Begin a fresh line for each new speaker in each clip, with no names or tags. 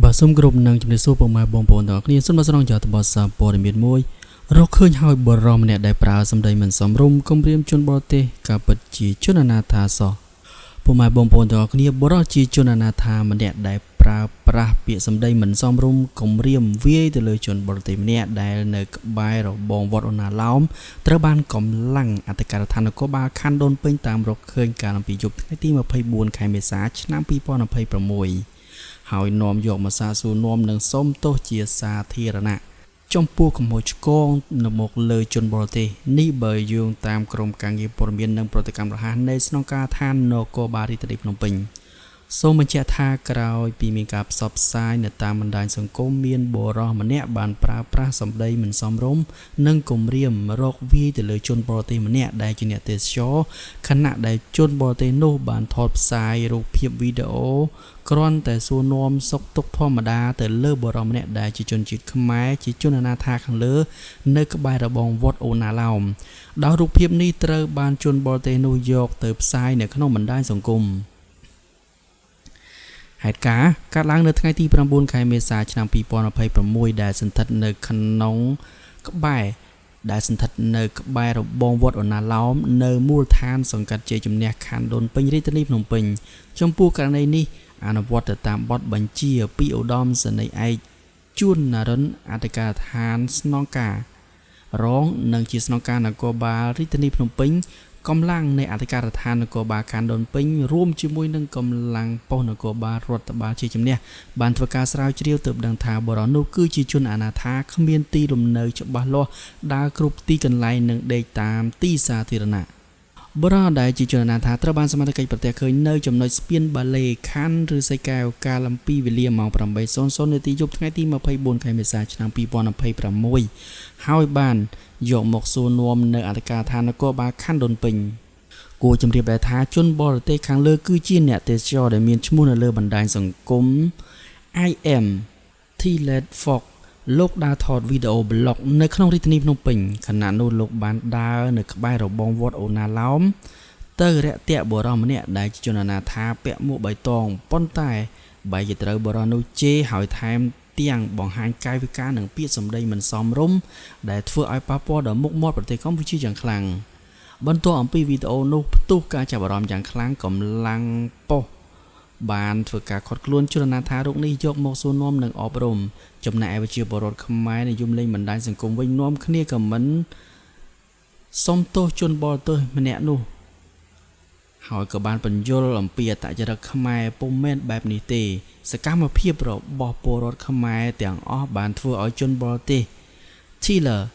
បើសុំគ្រប់នឹងជំរាបសួរពុកម៉ែបងប្អូនទាំងអស់គ្នាសូមមកស្នងយកតបសារព័ត៌មានមួយរកឃើញហើយបរិម្នាក់ដែលប្រើសម្ដីមិនសមរម្យគំរាមជនបរទេសការពិតជាជនអនាថាសោះពុកម៉ែបងប្អូនទាំងអស់គ្នាបរិជាជនអនាថាម្នាក់ដែលប្រើប្រាស់ពាក្យសម្ដីមិនសមរម្យគំរាមវាយទៅលើជនបរទេសម្នាក់ដែលនៅក្បែររបងវត្តអូណាឡោមត្រូវបានកម្លាំងអធិការដ្ឋាននគរបាលខណ្ឌដូនពេញតាមរកឃើញកាលពីយប់ថ្ងៃទី24ខែមេសាឆ្នាំ2026ហើយនាំយកមកសាសួរនាំនឹងសុំទោសជាសាធារណៈចំពោះកំហុសឆ្គងនៅមកលើជនបរទេសនេះបើយោងតាមក្រមការងារព័ត៌មាននិងប្រតិកម្មរហ័សនៃស្នងការដ្ឋាននគរបាលរាជធានីភ្នំពេញសូមបញ្ជាក់ថាក្រោយពីមានការផ្សព្វផ្សាយនៅតាមបណ្ដាញសង្គមមានបុរសម្នាក់បានប្រើប្រាស់សម្ដីមិនសមរម្យនិងគំរាមរកវាយទៅលើជនបរទេសម្នាក់ដែលជាអ្នកទេសចរខណៈដែលជនបរទេសនោះបានថតផ្សាយរូបភាពវីដេអូគ្រាន់តែសួរនាំសុខទុក្ខធម្មតាទៅលើបុរសម្នាក់ដែលជាជនជាតិខ្មែរជាជនអនាថាខាងលើនៅក្បែររបងវត្តអូណាឡោមដោយរូបភាពនេះត្រូវបានជនបរទេសនោះយកទៅផ្សាយនៅក្នុងបណ្ដាញសង្គមហេតុការណ៍កើតឡើងនៅថ្ងៃទី9ខែមេសាឆ្នាំ2026ដែលសន្ធិដ្ឋនៅក្នុងក្បែររបងវត្តអូណាឡោមនៅមូលដ្ឋានសង្កាត់ជ័យជំនះខណ្ឌដូនពេញរាជធានីភ្នំពេញចំពោះករណីនេះអនុវត្តទៅតាមបទបញ្ជាពីឧត្តមសេនីយ៍ឯកជួននរិនអធិការដ្ឋានស្នងការរងនិងជាស្នងការនគរបាលរាជធានីភ្នំពេញកម្លាំងនៃអធិការដ្ឋាននគរបាលខណ្ឌដូនពេញរួមជាមួយនឹងកម្លាំងប៉ុស្តិ៍នគរបាលរដ្ឋបាលជ័យជំនះបានធ្វើការស្រាវជ្រាវទើបដឹងថាបុរសនោះគឺជាជនអនាថាគ្មានទីលំនៅច្បាស់លាស់ដើរគ្រប់ទីកន្លែងនិងដេកតាមទីសាធារណៈបុរសដែលជាជនអនាថាត្រូវបានសមត្ថកិច្ចប្រទះឃើញនៅចំណុចស្ពានបាឡេខណ្ឌឬសីកែវកាលពីវេលាម៉ោង 8:00 នាទីយប់ថ្ងៃទី24ខែមេសាឆ្នាំ2026ហើយបានយកមកសួរនាំនៅអធិការដ្ឋាននគរបាលខណ្ឌដូនពេញគួរជម្រាបដែរថាជនបរទេសខាងលើគឺជាអ្នកទេសចរដែលមានឈ្មោះនៅលើបណ្ដាញសង្គម IM Thilet Fox លោកដើរថតវីដេអូប្លុកនៅក្នុងរាជធានីភ្នំពេញខណៈនោះលោកបានដើរនៅក្បែររបងវត្តអូណាឡោមទៅរាក់ទាក់បុរសម្នាក់ដែលជាជនអនាថាពាក់មួកបៃតងប៉ុន្តែបែរជាត្រូវបុរសនោះជេរហើយថែមទាំងបង្ហាញកាយវិការនិងពាក្យសម្ដីមិនសមរម្យដែលធ្វើឲ្យប៉ះពាល់ដល់មុខមាត់ប្រទេសកម្ពុជាយ៉ាងខ្លាំងបន្ទាប់អំពីវីដេអូនោះផ្ទុះការចាប់អារម្មណ៍យ៉ាងខ្លាំងកម្លាំងប៉ុស្តិ៍បានធ្វើការឃាត់ខ្លួនជនអនាថារូបនេះយកមកសួរនាំនិងអប់រំចំណែកឯប្រជាពលរដ្ឋខ្មែរនិយមលេងបណ្ដាញសង្គមវិញនាំគ្នាខមមិនសុំទោសជនបរទេសម្នាក់នោះហើយក៏បានបញ្យល់អំពីអត្តចរិតខ្មែរពុំមែនបែបនេះទេសកម្មភាពរបស់ពលរដ្ឋខ្មែរទាំងអស់បានធ្វើឲ្យជនបរទេស Thailand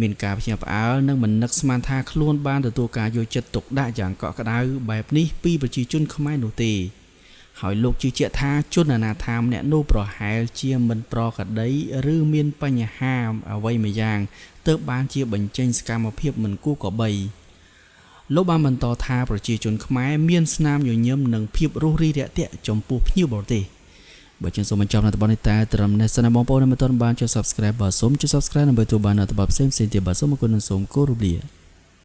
មានការភ្ញាក់ផ្អើលនិងមិននឹកស្មានថាខ្លួនបានទទួលការយកចិត្តទុកដាក់យ៉ាងកក់ក្ដៅបែបនេះពីប្រជាជនខ្មែរនោះទេហើយលោកជឿជាក់ថាជនអនាថាម្នាក់នោះប្រហែលជាមិនប្រក្រតីឬមានបញ្ហាអ្វីមួយយ៉ាងទើបបានជាបញ្ចេញសកម្មភាពមិនគួរគប្បីលោកបានបន្តថាប្រជាជនខ្មែរមានស្នាមញញឹមនិងភាពរួសរាយរាក់ទាក់ចំពោះភ្ញៀវបរទេសបើជាសូមបញ្ចប់នៅតំបន់នេះតែត្រឹមនេះសិនបងប្អូនមិនទាន់បានចុច Subscribe បើសូមចុច Subscribe ដើម្បីទទួលបាននៅតំបន់ផ្សេងៗទៀតបាទសូមអរគុណនិងសូមគោរពលា